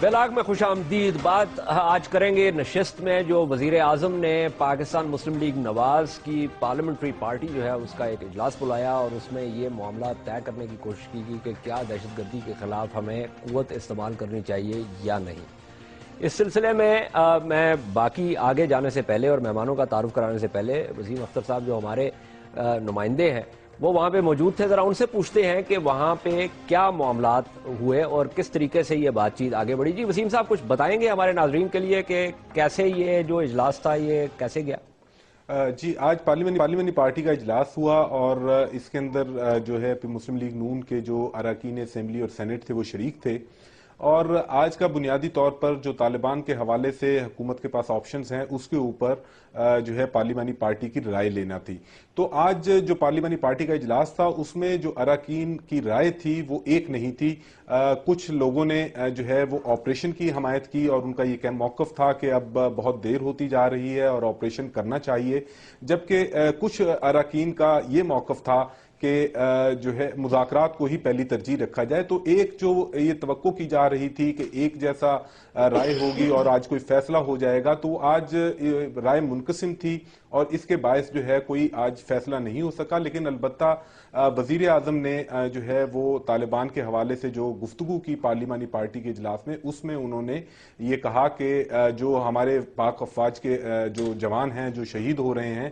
Vlog میں خوش آمدید. بات آج کریں گے نشست میں جو وزیر اعظم نے پاکستان مسلم لیگ نواز کی پارلیمنٹری پارٹی جو ہے اس کا ایک اجلاس بلایا اور اس میں یہ معاملہ طے کرنے کی کوشش کی گئی کہ کیا دہشت گردی کے خلاف ہمیں قوت استعمال کرنی چاہیے یا نہیں. اس سلسلے میں باقی آگے جانے سے پہلے اور مہمانوں کا تعارف کرانے سے پہلے وسیم اختر صاحب جو ہمارے نمائندے ہیں وہ وہاں پہ موجود تھے، ذرا ان سے پوچھتے ہیں کہ وہاں پہ کیا معاملات ہوئے اور کس طریقے سے یہ بات چیت آگے بڑھی. جی وسیم صاحب کچھ بتائیں گے ہمارے ناظرین کے لیے کہ کیسے یہ جو اجلاس تھا یہ کیسے گیا؟ جی آج پارلیمنٹری پارٹی کا اجلاس ہوا اور اس کے اندر جو ہے مسلم لیگ نون کے جو اراکین اسمبلی اور سینٹ تھے وہ شریک تھے، اور آج کا بنیادی طور پر جو طالبان کے حوالے سے حکومت کے پاس آپشنز ہیں اس کے اوپر جو ہے پارلیمانی پارٹی کی رائے لینا تھی. تو آج جو پارلیمانی پارٹی کا اجلاس تھا اس میں جو اراکین کی رائے تھی وہ ایک نہیں تھی. کچھ لوگوں نے جو ہے وہ آپریشن کی حمایت کی اور ان کا یہ موقف تھا کہ اب بہت دیر ہوتی جا رہی ہے اور آپریشن کرنا چاہیے، جبکہ کچھ اراکین کا یہ موقف تھا کہ جو ہے مذاکرات کو ہی پہلی ترجیح رکھا جائے. تو ایک جو یہ توقع کی جا رہی تھی کہ ایک جیسا رائے ہوگی اور آج کوئی فیصلہ ہو جائے گا، تو آج رائے منقسم تھی اور اس کے باعث جو ہے کوئی آج فیصلہ نہیں ہو سکا. لیکن البتہ وزیر اعظم نے جو ہے وہ طالبان کے حوالے سے جو گفتگو کی پارلیمانی پارٹی کے اجلاس میں، اس میں انہوں نے یہ کہا کہ جو ہمارے پاک افواج کے جو جوان ہیں جو شہید ہو رہے ہیں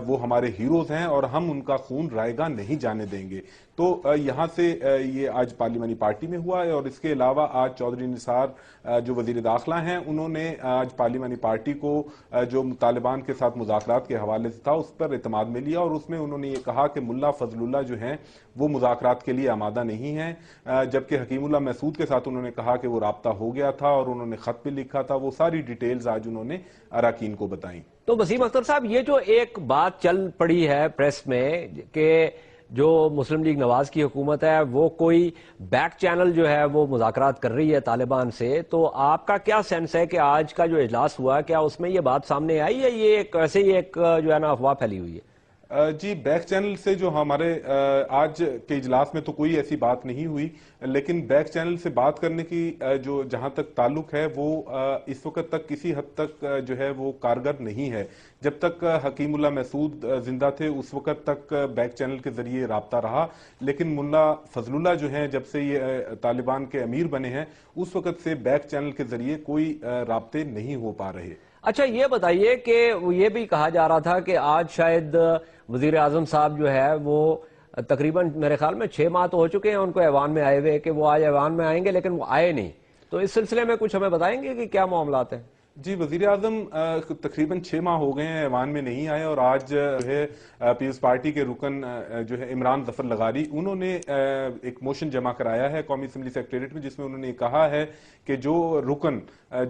وہ ہمارے ہیروز ہیں اور ہم ان کا خون رائے گاہ نہیں جانے دیں گے. تو یہاں سے یہ آج پارلیمانی پارٹی میں ہوا ہے. اور اس کے علاوہ آج چودھری نثار جو وزیر داخلہ ہیں انہوں نے آج پارلیمانی پارٹی کو جو طالبان کے ساتھ مذاکرات کے حوالے سے تھا اس پر اعتماد میں لیا، اور اس میں انہوں نے یہ کہا کہ ملا فضل اللہ جو ہیں وہ مذاکرات کے لیے آمادہ نہیں ہیں، جبکہ حکیم اللہ محسود کے ساتھ انہوں نے کہا کہ وہ رابطہ ہو گیا تھا اور انہوں نے خط بھی لکھا تھا. وہ ساری ڈیٹیلز آج انہوں نے اراکین کو بتائیں. تو وسیم اختر صاحب یہ جو ایک بات چل پڑی ہے پریس میں کہ جو مسلم لیگ نواز کی حکومت ہے وہ کوئی بیک چینل جو ہے وہ مذاکرات کر رہی ہے طالبان سے، تو آپ کا کیا سینس ہے کہ آج کا جو اجلاس ہوا کیا اس میں یہ بات سامنے آئی ہے یہ ایسے ہی ایک جو ہے نا افواہ پھیلی ہوئی ہے؟ جی بیک چینل سے جو ہمارے آج کے اجلاس میں تو کوئی ایسی بات نہیں ہوئی، لیکن بیک چینل سے بات کرنے کی جو جہاں تک تعلق ہے وہ اس وقت تک کسی حد تک جو ہے وہ کارگر نہیں ہے. جب تک حکیم اللہ محسود زندہ تھے اس وقت تک بیک چینل کے ذریعے رابطہ رہا، لیکن ملا فضل اللہ جو ہیں جب سے یہ طالبان کے امیر بنے ہیں اس وقت سے بیک چینل کے ذریعے کوئی رابطے نہیں ہو پا رہے. اچھا یہ بتائیے کہ یہ بھی کہا جا رہا تھا کہ آج شاید وزیر اعظم صاحب جو ہے وہ تقریباً میرے خیال میں 6 ماہ تو ہو چکے ہیں ان کو ایوان میں آئے ہوئے کہ وہ آج ایوان میں آئیں گے لیکن وہ آئے نہیں. تو اس سلسلے میں کچھ ہمیں بتائیں گے کہ کیا معاملات ہیں؟ جی وزیر اعظم تقریباً 6 ماہ ہو گئے ہیں ایوان میں نہیں آئے، اور آج جو ہے پیپلز پارٹی کے رکن جو ہے عمران ظفر لغاری انہوں نے ایک موشن جمع کرایا ہے قومی اسمبلی سیکریٹریٹ میں، جس میں انہوں نے کہا ہے کہ جو رکن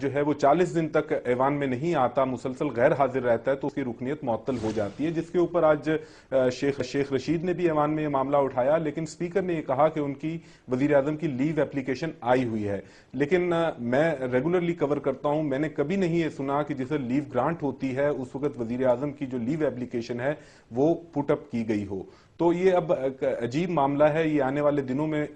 جو ہے وہ 40 دن تک ایوان میں نہیں آتا، مسلسل غیر حاضر رہتا ہے تو اس کی رکنیت معطل ہو جاتی ہے. جس کے اوپر آج شیخ رشید نے بھی ایوان میں یہ معاملہ اٹھایا، لیکن اسپیکر نے یہ کہا کہ ان کی وزیر اعظم کی لیو اپلیکیشن آئی ہوئی ہے. لیکن میں ریگولرلی کور کرتا ہوں، میں نے کبھی نہیں یہ سنا کہ جسے لیو گرانٹ ہوتی ہے اس وقت وزیر اعظم کی جو لیو اپلیکیشن ہے وہ پٹ اپ کی گئی ہو. تو یہ اب عجیب معاملہ ہے. یہ آنے والے دنوں میں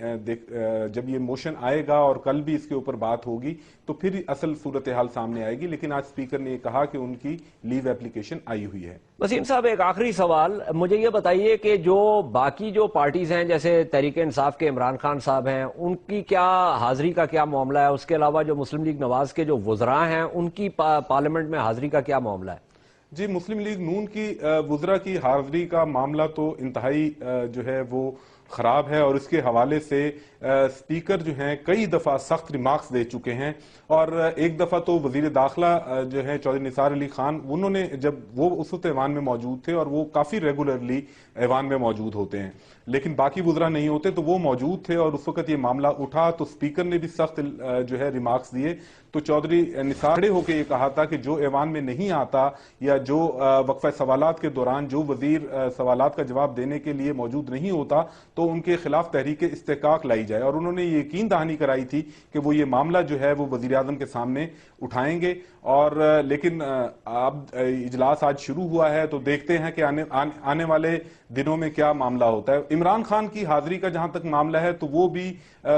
جب یہ موشن آئے گا اور کل بھی اس کے اوپر بات ہوگی تو پھر اصل صورتحال سامنے آئے گی. لیکن آج اسپیکر نے یہ کہا کہ ان کی لیو اپلیکیشن آئی ہوئی ہے. وسیم صاحب ایک آخری سوال مجھے یہ بتائیے کہ جو باقی جو پارٹیز ہیں جیسے تحریک انصاف کے عمران خان صاحب ہیں ان کی کیا حاضری کا کیا معاملہ ہے؟ اس کے علاوہ جو مسلم لیگ نواز کے جو وزراء ہیں ان کی پارلیمنٹ میں حاضری کا کیا معاملہ ہے؟ جی مسلم لیگ نون کی وزراء کی حاضری کا معاملہ تو انتہائی جو ہے وہ خراب ہے، اور اس کے حوالے سے اسپیکر جو ہیں کئی دفعہ سخت ریمارکس دے چکے ہیں. اور ایک دفعہ تو وزیر داخلہ جو ہے چودھری نثار علی خان انہوں نے جب وہ اس وقت ایوان میں موجود تھے اور وہ کافی ریگولرلی ایوان میں موجود ہوتے ہیں لیکن باقی وزراء نہیں ہوتے، تو وہ موجود تھے اور اس وقت یہ معاملہ اٹھا تو اسپیکر نے بھی سخت جو ہے ریمارکس دیے. تو چودھری نثار کھڑے ہو کے یہ کہا تھا کہ جو ایوان میں نہیں آتا یا جو وقفہ سوالات کے دوران جو وزیر سوالات کا جواب دینے کے لیے موجود نہیں ہوتا تو ان کے خلاف تحریک استحقاق لائی جائے, اور انہوں نے یہ یقین دہانی کرائی تھی کہ وہ یہ معاملہ جو ہے وہ وزیر اعظم کے سامنے اٹھائیں گے. اور لیکن اب اجلاس آج شروع ہوا ہے تو دیکھتے ہیں کہ آنے والے دنوں میں کیا معاملہ ہوتا ہے. عمران خان کی حاضری کا جہاں تک معاملہ ہے تو وہ بھی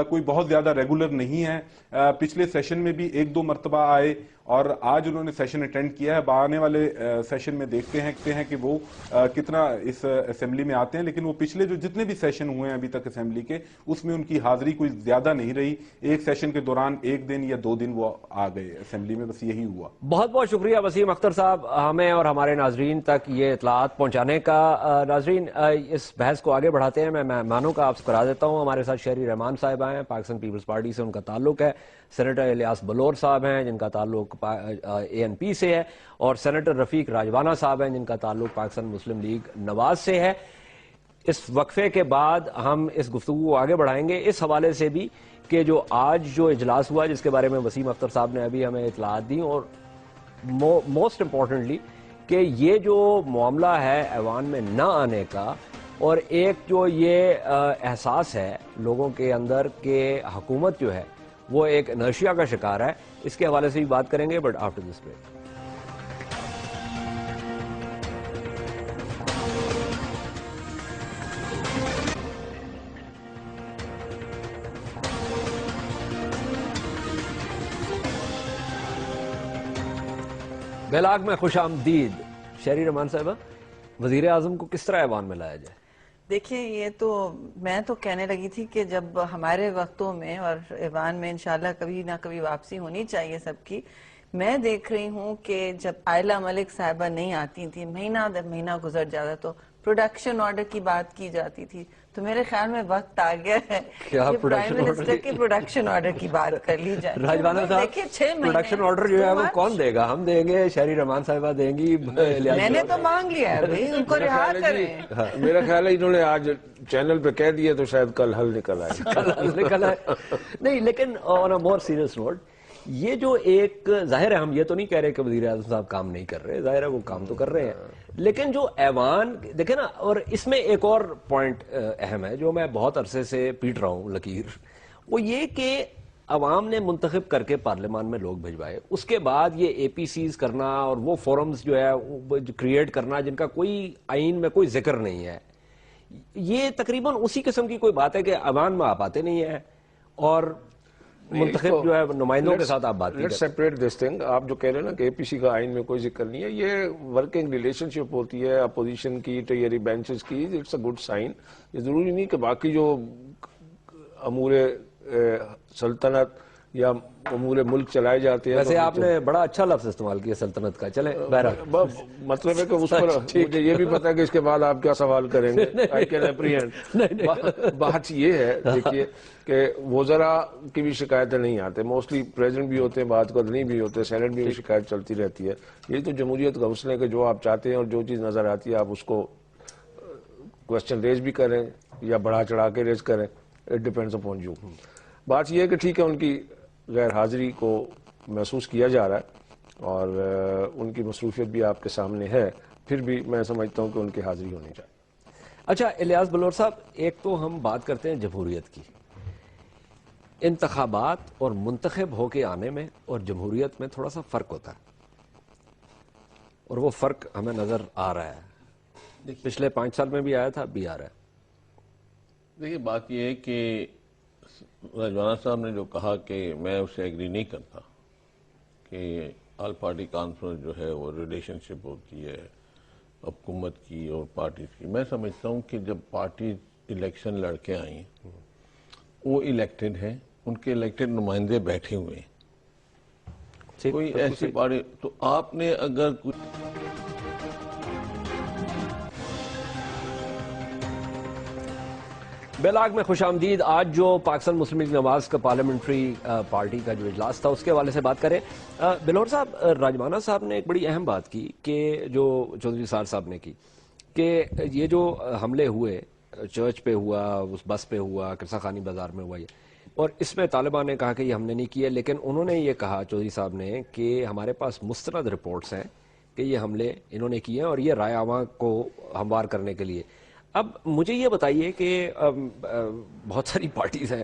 کوئی بہت زیادہ ریگولر نہیں ہے. پچھلے سیشن میں بھی 1-2 مرتبہ آئے اور آج انہوں نے سیشن اٹینڈ کیا ہے. آنے والے سیشن میں دیکھتے ہیں کہ وہ کتنا اس اسمبلی میں آتے ہیں, لیکن وہ پچھلے جو جتنے بھی سیشن ہوئے ہیں ابھی تک اسمبلی کے, اس میں ان کی حاضری کوئی زیادہ نہیں رہی. ایک سیشن کے دوران 1 دن یا 2 دن وہ آ گئے اسمبلی میں, بس یہی ہوا. بہت بہت شکریہ وسیم اختر صاحب ہمیں اور ہمارے ناظرین تک یہ اطلاعات پہنچانے کا. ناظرین, اس بحث کو آگے بڑھاتے ہیں. میں مہمانوں کا آپ سے کرا دیتا ہوں. ہمارے ساتھ شہری رحمان صاحب ہیں, پاکستان پیپلز پارٹی سے ان کا تعلق ہے. سینیٹر الیاس بلور صاحب ہیں جن کا تعلق ANP سے ہے, اور سینیٹر رفیق راجوانہ صاحب ہیں جن کا تعلق پاکستان مسلم لیگ نواز سے ہے. اس وقفے کے بعد ہم اس گفتگو کو آگے بڑھائیں گے اس حوالے سے بھی کہ جو آج جو اجلاس ہوا جس کے بارے میں وسیم اختر صاحب نے ابھی ہمیں اطلاعات دی, اور موسٹ امپورٹنٹلی کہ یہ جو معاملہ ہے ایوان میں نہ آنے کا, اور ایک جو یہ احساس ہے لوگوں کے اندر کہ حکومت جو ہے وہ ایک انرشیا کا شکار ہے, اس کے حوالے سے بھی بات کریں گے, بٹ آفٹر دس بریک. بیلاگ میں خوش آمدید. شہری رحمان صاحبہ, وزیر اعظم کو کس طرح ایوان میں لایا جائے؟ دیکھیں, یہ تو میں تو کہنے لگی تھی کہ جب ہمارے وقتوں میں اور ایوان میں انشاءاللہ کبھی نہ کبھی واپسی ہونی چاہیے سب کی. میں دیکھ رہی ہوں کہ جب عائلہ ملک صاحبہ نہیں آتی تھی, مہینہ در مہینہ گزر جاتا تو پروڈکشن آرڈر کی بات کی جاتی تھی. تو میرے خیال میں وقت آ گیا ہے کہ پرائم منسٹر کی پروڈکشن آرڈر کی بات کر لی جائے. راجوانہ صاحب, پروڈکشن آرڈر جو ہے وہ کون دے گا؟ ہم دیں گے, شہری رحمان صاحبہ دیں گی, میں نے تو مانگ لیا ہے بھائی, ان کو رہا کریں. میرا خیال ہے انہوں نے آج چینل پہ کہہ دیا تو شاید کل حل نکل آئے. نہیں, لیکن آن اے مور سیریس نوٹ, یہ جو ایک ظاہر ہے, ہم یہ تو نہیں کہہ رہے کہ وزیر اعظم صاحب کام نہیں کر رہے, ظاہر ہے وہ کام تو کر رہے ہیں, لیکن جو ایوان دیکھیں نا, اور اس میں ایک اور پوائنٹ اہم ہے جو میں بہت عرصے سے پیٹ رہا ہوں لکیر, وہ یہ کہ عوام نے منتخب کر کے پارلیمان میں لوگ بھجوائے, اس کے بعد یہ APCs کرنا اور وہ فورمز جو ہے کریٹ کرنا جن کا کوئی آئین میں کوئی ذکر نہیں ہے, یہ تقریباً اسی قسم کی کوئی بات ہے کہ عوام میں آپ آتے نہیں ہیں اور منتخب جو ہے نمائندوں کے ساتھ آپ بات لیٹس سیپریٹ دس تھنگ. آپ جو کہہ رہے ہیں نا کہ APC کا آئین میں کوئی ذکر نہیں ہے, یہ ورکنگ ریلیشن شپ ہوتی ہے اپوزیشن کی, ٹیئری بینچز کی, اٹس اے گڈ سائن. یہ ضروری نہیں کہ باقی جو امور سلطنت یا امور ملک چلائے جاتے ہیں. ویسے آپ نے بڑا اچھا لفظ استعمال کیا سلطنت کا, چلیں بہرحال مطلب ہے کہ اس پر مجھے یہ بھی پتا ہے کہ اس کے بعد آپ کیا سوال کریں گے. I can apprehend. بات یہ ہے دیکھیے کہ وزراء کی بھی شکایتیں نہیں آتے, موسٹلی پریزیڈنٹ بھی ہوتے ہیں, بعد کو نہیں بھی ہوتے, سینٹ بھی شکایت چلتی رہتی ہے. یہ تو جمہوریت کا حسن ہے کہ جو آپ چاہتے ہیں اور جو چیز نظر آتی ہے آپ اس کو کوشچن ریز بھی کریں یا بڑھا چڑھا کے ریز کریں, اٹ ڈیپینڈز اپون یو. بات یہ ہے کہ ٹھیک ہے ان کی غیر حاضری کو محسوس کیا جا رہا ہے اور ان کی مصروفیت بھی آپ کے سامنے ہے, پھر بھی میں سمجھتا ہوں کہ ان کی حاضری ہونی چاہیے. اچھا الیاس بلور صاحب, ایک تو ہم بات کرتے ہیں جمہوریت کی, انتخابات اور منتخب ہو کے آنے میں اور جمہوریت میں تھوڑا سا فرق ہوتا ہے, اور وہ فرق ہمیں نظر آ رہا ہے, پچھلے 5 سال میں بھی آیا تھا, اب بھی آ رہا ہے. دیکھیے بات یہ ہے کہ راجوانہ صاحب نے جو کہا کہ میں اسے ایگری نہیں کرتا کہ آل پارٹی کانفرنس جو ہے وہ ریلیشن شپ ہوتی ہے حکومت کی اور پارٹیز کی. میں سمجھتا ہوں کہ جب پارٹی الیکشن لڑ کے آئی ہیں, وہ الیکٹڈ ہیں, ان کے الیکٹڈ نمائندے بیٹھے ہوئے ہیں, کوئی ایسی پارٹی, تو آپ نے اگر بیلاگ میں خوش آمدید. آج جو پاکستان مسلم لیگ نواز کا پارلیمنٹری پارٹی کا جو اجلاس تھا اس کے حوالے سے بات کریں. بلور صاحب, راجوانہ صاحب نے ایک بڑی اہم بات کی کہ جو چودھری سار صاحب نے کی کہ یہ جو حملے ہوئے, چرچ پہ ہوا, اس بس پہ ہوا, قرصہ خانی بازار میں ہوا, اور اس میں طالبان نے کہا کہ یہ ہم نے نہیں کیے, لیکن انہوں نے یہ کہا چودھری صاحب نے کہ ہمارے پاس مستند رپورٹس ہیں کہ یہ حملے انہوں نے کیے ہیں اور یہ رائے عواں کو ہموار کرنے کے لیے. اب مجھے یہ بتائیے کہ بہت ساری پارٹیز ہیں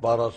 12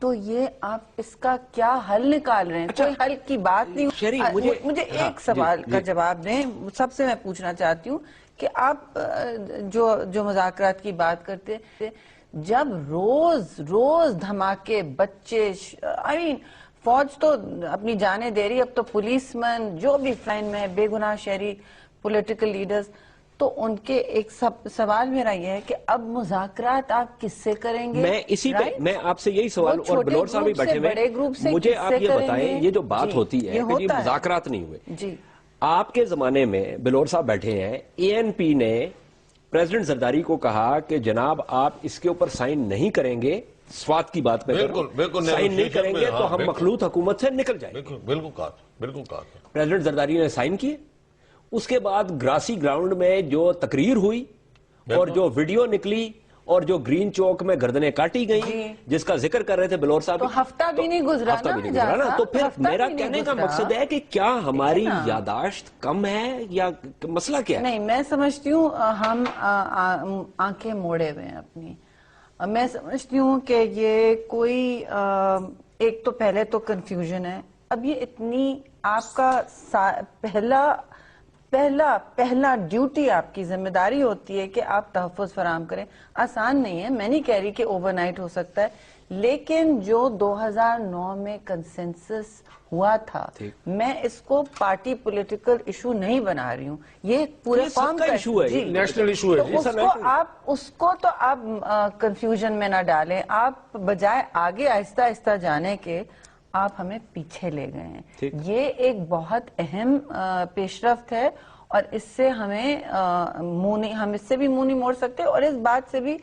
تو یہ آپ اس کا کیا حل نکال رہے ہیں؟ کوئی حل کی بات نہیں. مجھے ایک سوال کا جواب دیں. سب سے میں پوچھنا چاہتی ہوں کہ آپ جو مذاکرات کی بات کرتے ہیں، جب روز دھماکے، بچے، فوج تو اپنی جانیں دے رہی، اب تو پولیس مین جو بھی فلائن میں بے گناہ شہری، پولیٹیکل لیڈرز، تو ان کے ایک سوال میرا یہ ہے کہ اب مذاکرات آپ کس سے کریں گے؟ میں اسی پہ میں آپ سے یہی سوال، اور بلور صاحب بھی بیٹھے ہوئے، مجھے آپ یہ بتائیں، یہ جو بات ہوتی ہے کہ یہ مذاکرات نہیں ہوئے، جی آپ کے زمانے میں بلور صاحب بیٹھے ہیں، اے این پی نے پریزیڈنٹ زرداری کو کہا کہ جناب آپ اس کے اوپر سائن نہیں کریں گے، سوات کی بات میں سائن نہیں کریں گے تو ہم مخلوط حکومت سے نکل جائیں گے. بالکل کہا. پریزیڈنٹ زرداری نے سائن کیے. اس کے بعد گراسی گراؤنڈ میں جو تقریر ہوئی اور جو ویڈیو نکلی اور جو گرین چوک میں گردنیں کاٹی گئیں، جس کا ذکر کر رہے تھے بلور صاحب، تو ہفتہ بھی نہیں گزرا نا. تو پھر میرا کہنے کا مقصد ہے کہ کیا ہماری یاداشت کم ہے یا مسئلہ کیا ہے؟ نہیں، میں سمجھتی ہوں ہم آنکھیں موڑے ہوئے ہیں اپنی. میں سمجھتی ہوں کہ یہ کوئی ایک تو پہلے تو کنفیوژن ہے. اب یہ اتنی آپ کا پہلا ڈیوٹی، آپ کی ذمہ داری ہوتی ہے کہ آپ تحفظ فراہم کریں. آسان نہیں ہے، میں نہیں کہہ رہی کہ اوور نائٹ ہو سکتا ہے، لیکن جو 2009 میں کنسنسس ہوا تھا، میں اس کو پارٹی پولیٹیکل ایشو نہیں بنا رہی ہوں، یہ پورے قوم کا ایشو ہے، نیشنل ایشو ہے. اس کو تو آپ کنفیوژن میں نہ ڈالیں. آپ بجائے آگے آہستہ آہستہ جانے کے، آپ ہمیں پیچھے لے گئے ہیں. یہ ایک بہت اہم پیش رفت ہے، اور اس سے ہم اس سے بھی منہ نہیں موڑ سکتے، اور اس بات سے بھی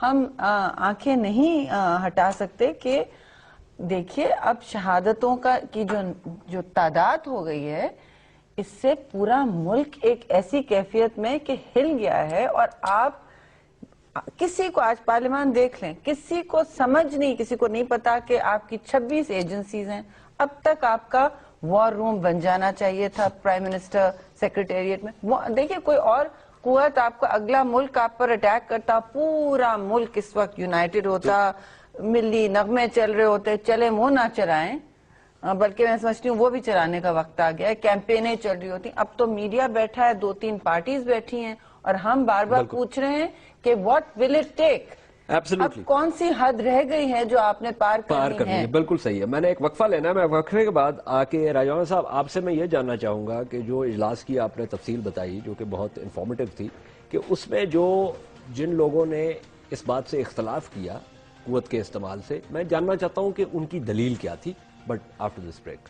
ہم آنکھیں نہیں ہٹا سکتے کہ دیکھیے اب شہادتوں کی جو تعداد ہو گئی ہے، اس سے پورا ملک ایک ایسی کیفیت میں کہ ہل گیا ہے. اور آپ کسی کو آج پارلیمان دیکھ لیں، کسی کو سمجھ نہیں، کسی کو نہیں پتا کہ آپ کی 26 ایجنسیز ہیں. اب تک آپ کا وار روم بن جانا چاہیے تھا پرائم منسٹر سیکریٹریٹ میں. دیکھیے کوئی اور قوت، آپ کا اگلا ملک آپ پر اٹیک کرتا، پورا ملک اس وقت یونائٹڈ ہوتا، ملی نغمے چل رہے ہوتے. چلے وہ نہ چلائیں، بلکہ میں سمجھتی ہوں وہ بھی چلانے کا وقت آ گیا ہے. کیمپینیں چل رہی ہوتی. اب تو میڈیا بیٹھا ہے، 2-3 پارٹیز بیٹھی ہیں، اور ہم بار بار پوچھ رہے ہیں کہ واٹ ول اٹ ٹیک. اب کون سی حد رہ گئی ہے جو آپ نے پار کرنی ہے؟ بالکل صحیح ہے. میں نے ایک وقفہ لینا ہے. میں وقفے کے بعد آ کے راجوانہ صاحب آپ سے میں یہ جاننا چاہوں گا کہ جو اجلاس کی آپ نے تفصیل بتائی، جو کہ بہت انفارمیٹو تھی، کہ اس میں جن لوگوں نے اس بات سے اختلاف کیا قوت کے استعمال سے، میں جاننا چاہتا ہوں کہ ان کی دلیل کیا تھی. But after this break.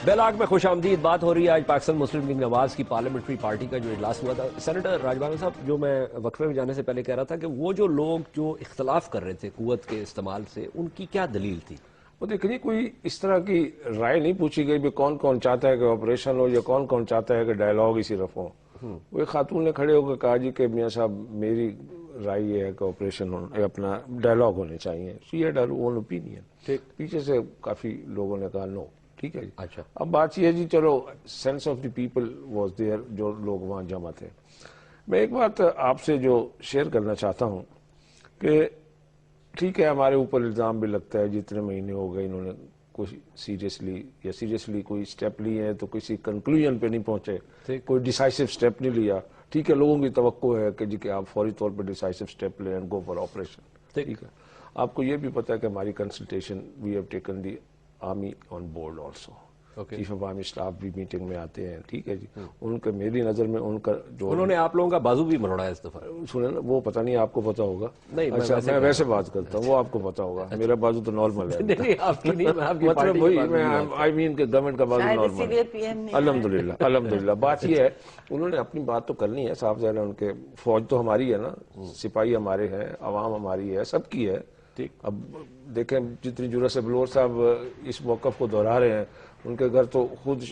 بیل آگ میں خوش آمدید. بات ہو رہی ہے آج پاکستان مسلم لیگ نواز کی پارلیمنٹری پارٹی کا جو اجلاس ہوا تھا. سینیٹر راجوانہ صاحب، جو میں وقفے میں جانے سے پہلے کہہ رہا تھا کہ وہ جو لوگ جو اختلاف کر رہے تھے قوت کے استعمال سے، ان کی کیا دلیل تھی؟ وہ دیکھیے، کوئی اس طرح کی رائے نہیں پوچھی گئی بھی کون کون چاہتا ہے کہ آپریشن ہو یا کون کون چاہتا ہے کہ ڈائلاگ ہی صرف ہو. وہ ایک خاتون نے کھڑے ہو کے کہا جی کہ میاں صاحب میری رائے یہ ہے کہ آپریشن اپنا ڈائلاگ ہونے چاہیے. She had her own opinion. پیچھے سے کافی لوگوں نے کہا نو. ٹھیک ہے جی. اچھا، اب بات یہ ہے جی، چلو sense of the people was there, جو لوگ وہاں جمع تھے. میں ایک بات آپ سے جو شیئر کرنا چاہتا ہوں کہ ٹھیک ہے، ہمارے اوپر الزام بھی لگتا ہے جتنے مہینے ہو گئے انہوں نے کوئی سیریسلی کوئی اسٹیپ لیے ہیں تو کسی کنکلوژن پہ نہیں پہنچے، کوئی ڈیسائسو اسٹیپ نہیں لیا. ٹھیک ہے، لوگوں کی توقع ہے کہ جی کہ آپ فوری طور پہ ڈیسائسو اسٹیپ لیں اینڈ گو فار آپریشن. ٹھیک ہے، آپ کو یہ بھی پتا ہے کہ ہماری consultation we have taken the army on board also. Chief of army staff بھی میٹنگ میں آتے ہیں. ٹھیک ہے جی. ان کے میری نظر میں ان کا جو انہوں نے آپ لوگوں کا بازو بھی مروڑا ہے اس دفعہ. سنیں نا، وہ پتہ نہیں آپ کو پتا ہوگا. نہیں، میں ویسے بات کرتا ہوں، وہ آپ کو پتا ہوگا. میرا بازو تو نارمل ہے. مطلب وہی آئی مین کہ گورنمنٹ کا بازو نارمل ہے. الحمدللہ. بات یہ ہے، انہوں نے اپنی بات تو کرنی ہے، صاف ظاہر ہے. ان کے فوج تو ہماری ہے نا، سپاہی ہمارے ہیں، عوام ہماری ہے، سب کی ہے. اب دیکھیں جتنی جرأت سے بلور صاحب اس موقف کو دہرا رہے ہیں، ان کے گھر تو خود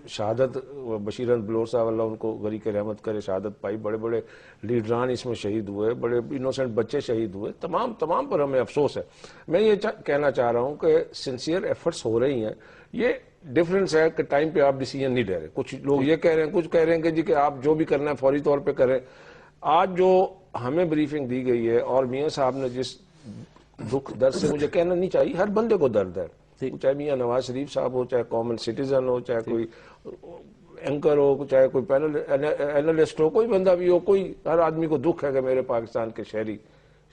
شہادت، بشیر احمد بلور صاحب اللہ ان کو غریق رحمت کرے، شہادت پائی. بڑے بڑے لیڈران اس میں شہید ہوئے، بڑے انوسنٹ بچے شہید ہوئے. تمام پر ہمیں افسوس ہے. میں یہ کہنا چاہ رہا ہوں کہ سنسیئر ایفرٹس ہو رہی ہیں. یہ ڈفرینس ہے کہ ٹائم پہ آپ ڈیسیجن نہیں لے رہے. کچھ لوگ یہ کہہ رہے ہیں، کچھ کہہ رہے ہیں کہ جی کہ آپ جو بھی کرنا ہے فوری طور پہ کریں. آج جو ہمیں بریفنگ دی گئی ہے اور میاں صاحب نے جس دکھ درد سے مجھے کہنا نہیں چاہیے، ہر بندے کو درد ہے، چاہے میاں نواز شریف صاحب ہو، چاہے کامن سٹیزن ہو، چاہے کوئی اینکر ہو، چاہے کوئی اینالسٹ ہو، کوئی بندہ بھی ہو، کوئی ہر آدمی کو دکھ ہے کہ میرے پاکستان کے شہری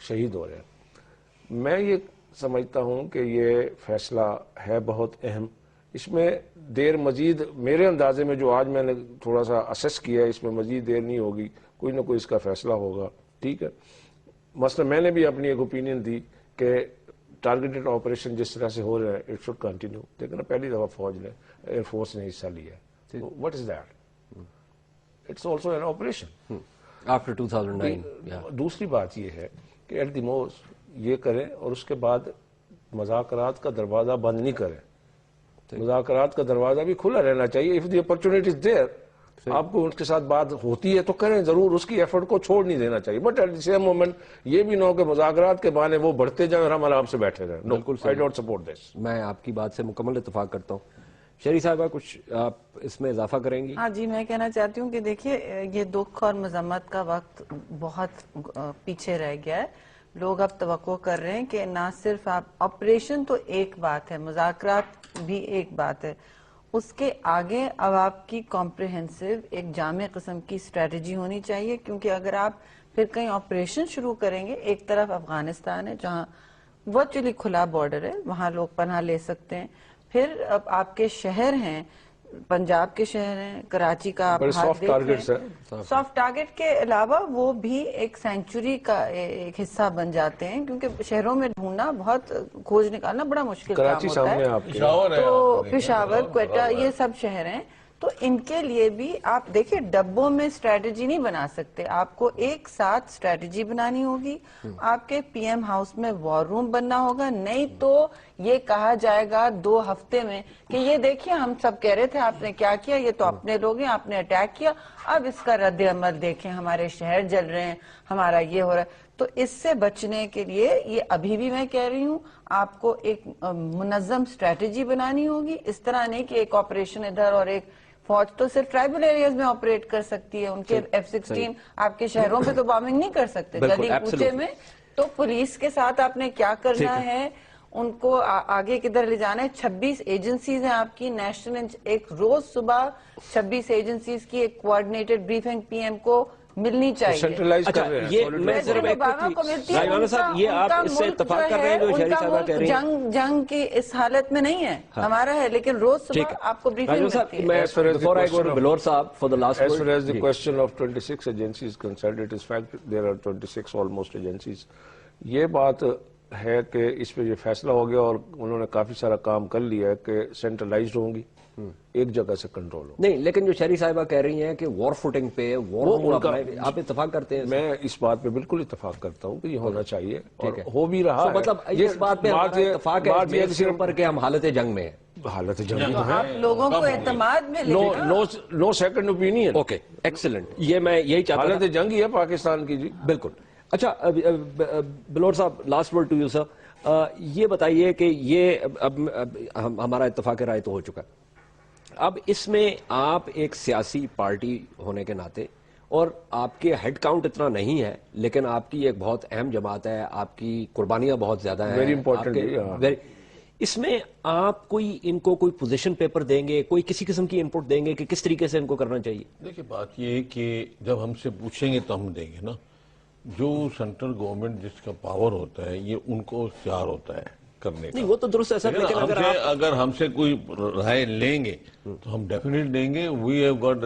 شہید ہو رہے ہیں۔ میں یہ سمجھتا ہوں کہ یہ فیصلہ ہے بہت اہم، اس میں دیر مزید میرے اندازے میں جو آج میں نے تھوڑا سا اسیس کیا ہے، اس میں مزید دیر نہیں ہوگی، کوئی نہ کوئی اس کا فیصلہ ہوگا، ٹھیک ہے۔ مثلا میں نے بھی اپنی ایک اوپینین دی کہ ٹارگیٹڈ آپریشن جس طرح سے ہو رہے ہیں اٹ شوڈ کنٹینیو، لیکن پہلی دفعہ فوج نے ایئر فورس نے حصہ لیا ہے، what is that? It's also an operation after 2009۔ دوسری بات یہ ہے کہ ایٹ دی موسٹ یہ کریں اور اس کے بعد مذاکرات کا دروازہ بند نہیں کریں، مذاکرات کا دروازہ بھی کھلا رہنا چاہیے۔ If the opportunity is there, آپ کو ان کے ساتھ بات ہوتی ہے تو کریں ضرور، اس کی ایفرٹ کو چھوڑ نہیں دینا چاہیے، but at the same moment یہ بھی نہ ہو کہ مذاکرات کے بہانے وہ بڑھتے جائیں اور ہم آرام سے بیٹھے رہیں۔ بالکل آئی ڈونٹ سپورٹ دس۔ میں آپ کی بات سے مکمل اتفاق کرتا ہوں۔ شہری صاحبہ کچھ آپ اس میں اضافہ کریں گی؟ ہاں جی، میں کہنا چاہتی ہوں کہ دیکھیے یہ دکھ اور مذمت کا وقت بہت پیچھے رہ گیا ہے۔ لوگ اب توقع کر رہے ہیں کہ نہ صرف آپ آپریشن تو ایک بات ہے، مذاکرات بھی ایک بات ہے، اس کے آگے اب آپ کی کمپریہنسو ایک جامع قسم کی اسٹریٹجی ہونی چاہیے، کیونکہ اگر آپ پھر کہیں آپریشن شروع کریں گے، ایک طرف افغانستان ہے جہاں ورچولی کھلا بارڈر ہے، وہاں لوگ پناہ لے سکتے ہیں، پھر اب آپ کے شہر ہیں، پنجاب کے شہر ہیں، کراچی کا آپ سافٹ ٹارگیٹس ہیں، سافٹ ٹارگیٹ کے علاوہ وہ بھی ایک سینچری کا ایک حصہ بن جاتے ہیں، کیونکہ شہروں میں ڈھونڈنا بہت کھوج نکالنا بڑا مشکل کام کراچی ہوتا سامنے ہے۔ آپ کے، تو پشاور، کوئٹہ، یہ سب شہر ہیں، تو ان کے لیے بھی آپ دیکھیں ڈبوں میں اسٹریٹجی نہیں بنا سکتے، آپ کو ایک ساتھ اسٹریٹجی بنانی ہوگی، آپ کے پی ایم ہاؤس میں وار روم بننا ہوگا، نہیں تو یہ کہا جائے گا 2 ہفتے میں کہ یہ دیکھیے ہم سب کہہ رہے تھے آپ نے کیا کیا، یہ تو اپنے لوگ ہیں، آپ نے اٹیک کیا، اب اس کا رد عمل دیکھیں، ہمارے شہر جل رہے ہیں، ہمارا یہ ہو رہا ہے۔ تو اس سے بچنے کے لیے یہ ابھی بھی میں کہہ رہی ہوں آپ کو ایک منظم اسٹریٹجی بنانی ہوگی، اس طرح نہیں کہ ایک آپریشن ادھر اور ایک فوج تو صرف ٹرائبل ایریاز میں آپریٹ کر سکتی ہے، ان کے F-16 آپ کے شہروں پہ تو بامنگ نہیں کر سکتے، گلی کوچے میں۔ تو پولیس کے ساتھ آپ نے کیا کرنا ہے، ان کو آگے کدھر لے جانا ہے۔ 26 ایجنسیز ہیں آپ کی نیشنل، ایک روز صبح 26 ایجنسیز کی ایک کوارڈینیٹڈ بریفنگ پی ایم کو ملنی چاہیے۔ سینٹرلائز کر رہے ہیں۔ یہ میں صرف ایک راجوانہ صاحب، یہ آپ اس سے اتفاق کر رہے ہیں جو شہری صاحبہ کہہ رہی ہیں؟ جنگ کی اس حالت میں نہیں ہے، ہمارا ہے، لیکن روز صبح آپ کو بریفنگ ملتی ہے۔ Before I go to Bilor Saab for the last word. As far as the question of 26 agencies concerned, it is fact there are 26 almost agencies. یہ بات ہے کہ اس پہ یہ فیصلہ ہو گیا اور انہوں نے کافی سارا کام کر لیا ہے کہ سینٹرلائزڈ ہوں گی، ایک جگہ سے کنٹرول ہو۔ نہیں، لیکن جو شہری صاحبہ کہہ رہی ہیں کہ وار فوٹنگ پہ آپ اتفاق کرتے ہیں؟ میں اس بات پہ بالکل اتفاق کرتا ہوں کہ یہ ہونا چاہیے اور ہو بھی رہا ہے۔ مطلب اس بات پہ اتفاق ہے اس پر کہ ہم حالت جنگ میں ہیں۔ حالت جنگ تو آپ لوگوں کو اعتماد میں لے نو سیکنڈ اوپینین۔ اوکے، ایکسلنٹ، یہ میں یہی چاہتا ہوں۔ حالت جنگ ہی ہے پاکستان کی، جی بالکل۔ اچھا بلور صاحب، last word to you sir, یہ بتائیے کہ یہ اب ہمارا اتفاق رائے تو ہو چکا ہے، اب اس میں آپ ایک سیاسی پارٹی ہونے کے ناطے، اور آپ کے ہیڈ کاؤنٹ اتنا نہیں ہے لیکن آپ کی ایک بہت اہم جماعت ہے، آپ کی قربانیاں بہت زیادہ ہیں، ویری امپورٹنٹ، اس میں آپ ان کو کوئی پوزیشن پیپر دیں گے، کوئی کسی قسم کی انپٹ دیں گے کہ کس طریقے سے ان کو کرنا چاہیے؟ دیکھیں بات یہ ہے کہ جب ہم سے پوچھیں گے تو ہم دیں گے نا، جو سینٹرل گورنمنٹ جس کا پاور ہوتا ہے یہ ان کو اختیار ہوتا ہے کرنے کا۔ نہیں وہ تو درست ہے سر، لیکن اگر ہم سے کوئی رائے لیں گے تو ہم ڈیفینیٹلی دیں گے۔ We have got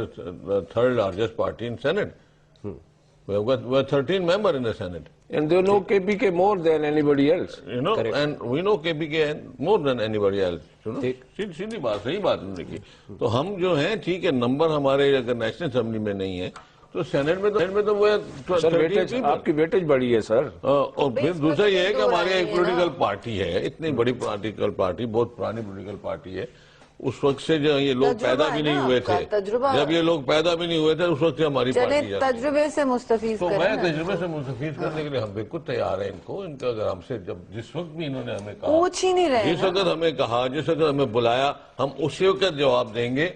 third largest party in Senate, we have got 13 member in the Senate. And they know KPK more than anybody else. You know, and we know KPK more than anybody else. سیدھی بات، صحیح بات انہوں نے کی۔ تو ہم جو ہیں ٹھیک ہے، نمبر ہمارے اگر نیشنل اسمبلی میں نہیں ہے تو سینٹ میں تو وہ آپ کی ویٹیج بڑی ہے سر۔ اور پھر دوسرا یہ ہے کہ ہماری ایک پولیٹیکل پارٹی ہے، اتنی بڑی پولیٹیکل پارٹی، بہت پرانی پولیٹیکل پارٹی ہے، اس وقت سے جو یہ لوگ پیدا بھی نہیں ہوئے تھے، جب یہ لوگ پیدا بھی نہیں ہوئے تھے اس وقت سے ہماری پارٹی ہے۔ تجربے سے مستفید تو میں تجربے سے مستفید کرنے کے لیے ہم بالکل تیار ہیں ان کا اگر ہم سے جس وقت بھی انہوں نے ہمیں کہا، پوچھ ہی نہیں رہے، جس وقت ہمیں کہا، جس وقت ہمیں بلایا، ہم اسی وقت جواب دیں گے۔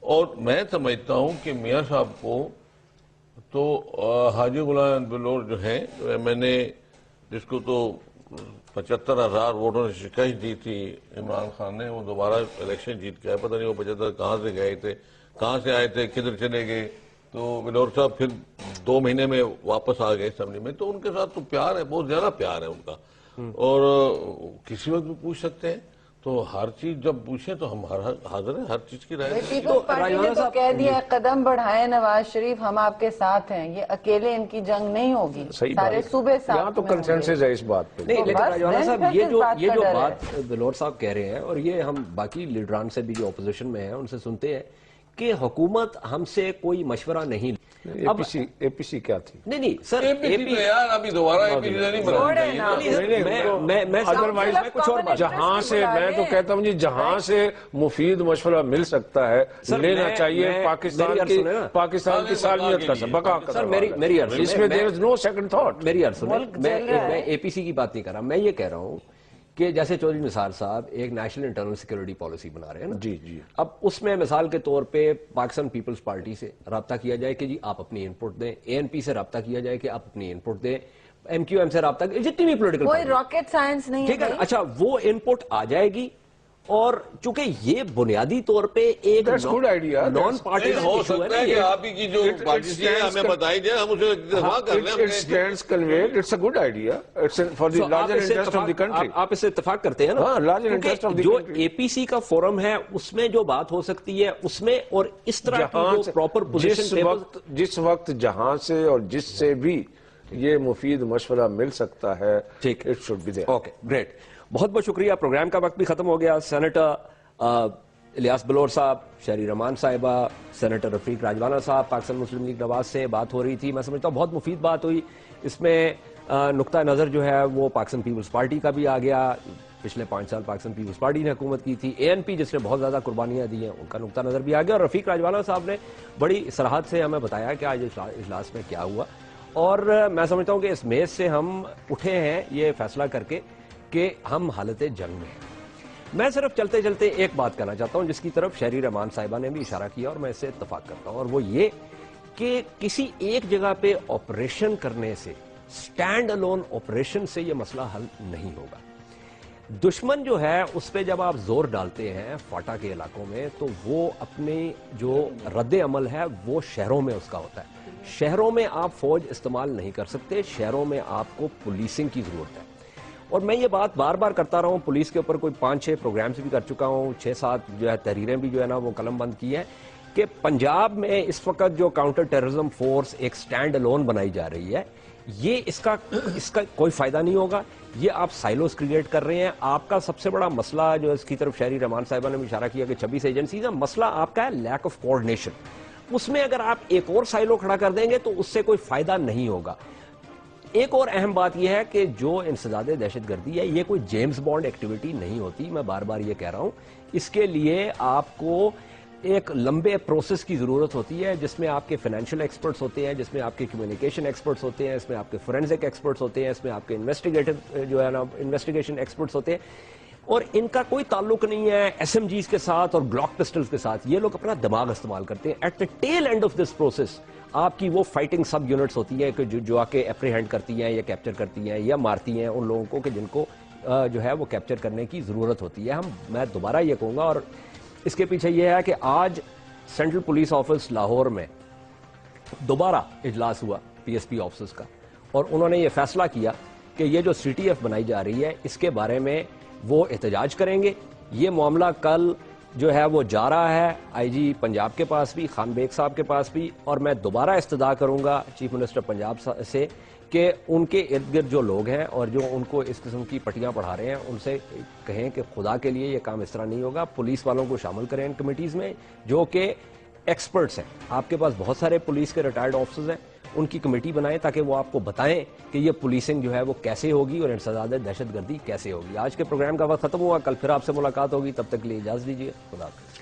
اور میں سمجھتا ہوں کہ میاں صاحب کو تو حاجی غلام بلور جو ہیں میں نے جس کو تو 75,000 ووٹوں نے شکست دی تھی عمران خان نے، وہ دوبارہ الیکشن جیت گئے، پتہ نہیں وہ 75 کہاں سے گئے تھے، کہاں سے آئے تھے، کدھر چلے گئے. تو بلور صاحب پھر 2 مہینے میں واپس آ گئے اسمبلی میں. تو ان کے ساتھ تو پیار ہے، بہت زیادہ پیار ہے ان کا، اور کسی وقت بھی پوچھ سکتے ہیں. تو ہر چیز جب پوچھیں تو ہم حاضر ہیں ہر چیز کی رائے. پیپلز پارٹی نے تو کہہ دیا ہے قدم بڑھائیں نواز شریف، ہم آپ کے ساتھ ہیں، یہ اکیلے ان کی جنگ نہیں ہوگی، سارے صوبے ساتھ یہاں تو کنسنسس ہے اس بات پہ. نہیں لیکن راجوانا صاحب یہ جو بات بلور صاحب کہہ رہے ہیں، اور یہ ہم باقی لیڈران سے بھی جو اپوزیشن میں ہیں ان سے سنتے ہیں کہ حکومت ہم سے کوئی مشورہ نہیں. اے پی سی کیا تھی؟ نہیں سر، یار ابھی دوبارہ اے پی سی نہیں ادروائز کچھ اور بات. جہاں سے میں تو کہتا ہوں جی، جہاں سے مفید مشورہ مل سکتا ہے لینا چاہیے. پاکستان کی سالمیت کا بقا کا سر میری عرض اس میں there is no second thought. میری عرض سنیں، میں اے پی سی کی بات نہیں کر رہا، میں یہ کہہ رہا ہوں کہ جیسے چودھری نثار صاحب ایک نیشنل انٹرنل سیکورٹی پالیسی بنا رہے ہیں نا، جی جی، اب اس میں مثال کے طور پہ پاکستان پیپلز پارٹی سے رابطہ کیا جائے کہ جی آپ اپنی ان پٹ دیں، اے این پی سے رابطہ کیا جائے کہ آپ اپنی ان پٹ دیں، ایم کیو ایم سے رابطہ، جتنی بھی پولیٹیکل کوئی راکٹ سائنس نہیں ہے. ٹھیک ہے، اچھا وہ ان پٹ آ جائے گی، اور چونکہ یہ بنیادی طور پہ ایک نان پارٹی ہو سکتا ہے کہ آپ ہی کی جو پالیسی ہے ہمیں بتائی جائے، ہم اسے اتفاق کر لیں. It's a good idea. It's for the larger interest of the country. آپ اس سے اتفاق کرتے ہیں نا، larger interest of the جو country. اے پی سی کا فورم ہے اس میں جو بات ہو سکتی ہے اس میں، اور اس طرح کی جو پراپر پوزیشن جس وقت جہاں سے اور جس سے بھی یہ مفید مشورہ مل سکتا ہے، ٹھیک، it should be there. Okay great. بہت بہت شکریہ. پروگرام کا وقت بھی ختم ہو گیا. سینیٹر الیاس بلور صاحب، شہری رحمان صاحبہ، سینیٹر رفیق راجوانہ صاحب، پاکستان مسلم لیگ نواز سے بات ہو رہی تھی. میں سمجھتا ہوں بہت مفید بات ہوئی. اس میں نقطہ نظر جو ہے وہ پاکستان پیپلز پارٹی کا بھی آ گیا. پچھلے 5 سال پاکستان پیپلز پارٹی نے حکومت کی تھی. اے این پی جس نے بہت زیادہ قربانیاں دی ہیں ان کا نقطہ نظر بھی آ گیا. اور رفیق راجوانہ صاحب نے بڑی صراحت سے ہمیں بتایا کہ آج اجلاس میں کیا ہوا. اور میں سمجھتا ہوں کہ اس میز سے ہم اٹھے ہیں یہ فیصلہ کر کے کہ ہم حالت جنگ میں ہیں. میں صرف چلتے چلتے ایک بات کرنا چاہتا ہوں جس کی طرف شہری رحمان صاحبہ نے بھی اشارہ کیا، اور میں اس سے اتفاق کرتا ہوں، اور وہ یہ کہ کسی ایک جگہ پہ آپریشن کرنے سے، سٹینڈ الون آپریشن سے یہ مسئلہ حل نہیں ہوگا. دشمن جو ہے اس پہ جب آپ زور ڈالتے ہیں فاٹا کے علاقوں میں، تو وہ اپنی جو رد عمل ہے وہ شہروں میں اس کا ہوتا ہے. شہروں میں آپ فوج استعمال نہیں کر سکتے، شہروں میں آپ کو پولیسنگ کی ضرورت ہے. اور میں یہ بات بار بار کرتا رہا ہوں، پولیس کے اوپر کوئی 5-6 پروگرامز بھی کر چکا ہوں، 6-7 جو ہے تحریریں بھی جو ہے نا وہ قلم بند کی ہیں، کہ پنجاب میں اس وقت جو کاؤنٹر ٹیررزم فورس ایک سٹینڈ الون بنائی جا رہی ہے، یہ اس کا کوئی فائدہ نہیں ہوگا. یہ آپ سائلوز کریٹ کر رہے ہیں. آپ کا سب سے بڑا مسئلہ جو اس کی طرف شہری رحمان صاحبہ نے بھی اشارہ کیا کہ 26 ایجنسیز ہیں، مسئلہ آپ کا ہے لیک آف کوآرڈینیشن. اس میں اگر آپ ایک اور سائلو کھڑا کر دیں گے تو اس سے کوئی فائدہ نہیں ہوگا. ایک اور اہم بات یہ ہے کہ جو انسداد دہشت گردی ہے یہ کوئی جیمز بانڈ ایکٹیویٹی نہیں ہوتی. میں بار بار یہ کہہ رہا ہوں، اس کے لیے آپ کو ایک لمبے پروسیس کی ضرورت ہوتی ہے جس میں آپ کے فائنینشیل ایکسپرٹس ہوتے ہیں، جس میں آپ کے کمیونیکیشن ایکسپرٹس ہوتے ہیں، اس میں آپ کے فورینزک ایکسپرٹس ہوتے ہیں، اس میں آپ کے انویسٹیگیشن ایکسپرٹس ہوتے ہیں. اور ان کا کوئی تعلق نہیں ہے ایس ایم جیز کے ساتھ اور گلاک پسٹلز کے ساتھ. یہ لوگ اپنا دماغ استعمال کرتے ہیں. At the tail end of this process آپ کی وہ فائٹنگ سب یونٹس ہوتی ہیں کہ جو آ کے اپریہینڈ کرتی ہیں یا کیپچر کرتی ہیں یا مارتی ہیں ان لوگوں کو کہ جن کو جو ہے وہ کیپچر کرنے کی ضرورت ہوتی ہے. میں دوبارہ یہ کہوں گا، اور اس کے پیچھے یہ ہے کہ آج سینٹرل پولیس آفس لاہور میں دوبارہ اجلاس ہوا پی ایس پی آفسز کا، اور انہوں نے یہ فیصلہ کیا کہ یہ جو سی ٹی ایف بنائی جا رہی ہے اس کے بارے میں وہ احتجاج کریں گے. یہ معاملہ کل جو ہے وہ جا رہا ہے آئی جی پنجاب کے پاس بھی، خان بیگ صاحب کے پاس بھی، اور میں دوبارہ استدعا کروں گا چیف منسٹر پنجاب سے کہ ان کے ارد گرد جو لوگ ہیں اور جو ان کو اس قسم کی پٹیاں پڑھا رہے ہیں ان سے کہیں کہ خدا کے لیے یہ کام اس طرح نہیں ہوگا. پولیس والوں کو شامل کریں ان کمیٹیز میں جو کہ ایکسپرٹس ہیں. آپ کے پاس بہت سارے پولیس کے ریٹائرڈ آفیسرز ہیں، ان کی کمیٹی بنائیں تاکہ وہ آپ کو بتائیں کہ یہ پولیسنگ جو ہے وہ کیسے ہوگی اور انسداد دہشت گردی کیسے ہوگی. آج کے پروگرام کا وقت ختم ہوا، کل پھر آپ سے ملاقات ہوگی، تب تک کے لیے اجازت دیجیے. خدا حافظ.